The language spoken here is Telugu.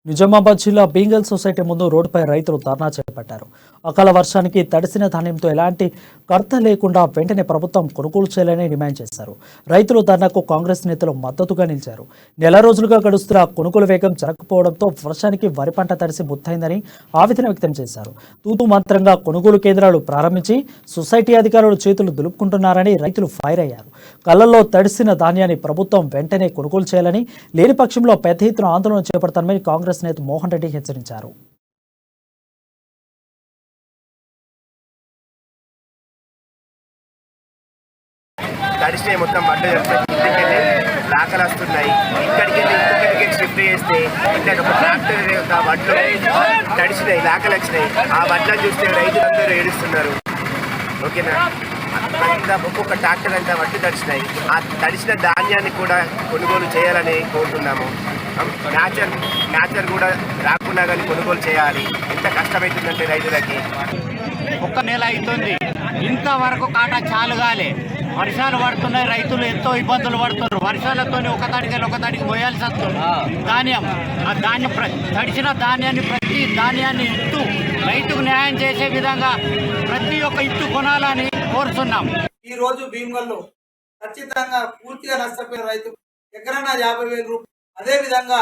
నిజామాబాద్ జిల్లా బీంగల్ సొసైటీ ముందు రోడ్డుపై రైతులు ధర్నా చేపట్టారు. అకాల వర్షానికి తడిసిన ధాన్యంతో ఎలాంటి కర్త లేకుండా వెంటనే ప్రభుత్వం కొనుగోలు చేయాలని డిమాండ్ చేశారు. రైతులు ధర్నాకు కాంగ్రెస్ నేతలు మద్దతుగా నిలిచారు. నెల రోజులుగా గడుస్తున్న కొనుగోలు వేగం జరగకపోవడంతో వర్షానికి వరి పంట తడిసి ముద్దయిందని ఆవేదన వ్యక్తం చేశారు. తూతు మంత్రంగా కొనుగోలు కేంద్రాలు ప్రారంభించి సొసైటీ అధికారులు చేతులు దులుపుకుంటున్నారని రైతులు ఫైర్ అయ్యారు. కళ్లలో తడిసిన ధాన్యాన్ని ప్రభుత్వం వెంటనే కొనుగోలు చేయాలని, లేని పక్షంలో పెద్ద ఎత్తున ఆందోళన చేపడతామని కాంగ్రెస్ నేత మోహన్ రెడ్డి హెచ్చరించారు. తడిసినాయి, మొత్తం బట్టలు ఇంటికెళ్ళి లాకలు వస్తున్నాయి. ఇక్కడికి ఇంటికి షిఫ్ట్ చేస్తే ఇక్కడ ఒక ట్రాక్టర్ బట్టలు తడిసినాయి, లాకలు వచ్చినాయి. ఆ బట్టలను చూస్తే రైతులందరూ ఏడుస్తున్నారు. ఓకేనా, ఒక్కొక్క ట్రాక్టర్ అంతా బట్టలు తడిసినాయి. ఆ తడిసిన ధాన్యాన్ని కూడా కొనుగోలు చేయాలని కోరుతున్నాము. న్యాచర్ కూడా రాకుండా కానీ కొనుగోలు చేయాలి. ఎంత కష్టమవుతుందంటే రైతులకి. ఒక్క నెల అవుతుంది, ఇంతవరకు కాటా చాలుగాలే. వర్షాలు పడుతున్నాయి, రైతులు ఎంతో ఇబ్బందులు పడుతున్నారు. వర్షాలతో ఒకదానికి మోయాల్సి వస్తుంది. ఆ ధాన్యం తడిచిన ధాన్యాన్ని, ప్రతి ధాన్యాన్ని ఇత్తు రైతుకు న్యాయం చేసే విధంగా ప్రతి ఒక్క ఇత్తు కొనాలని కోరుతున్నాం. ఈ రోజు భీమగల్లో ఖచ్చితంగా పూర్తిగా నష్టపోయిన రైతు ఎకరన్నా 50,000 రూపాయలు, అదే విధంగా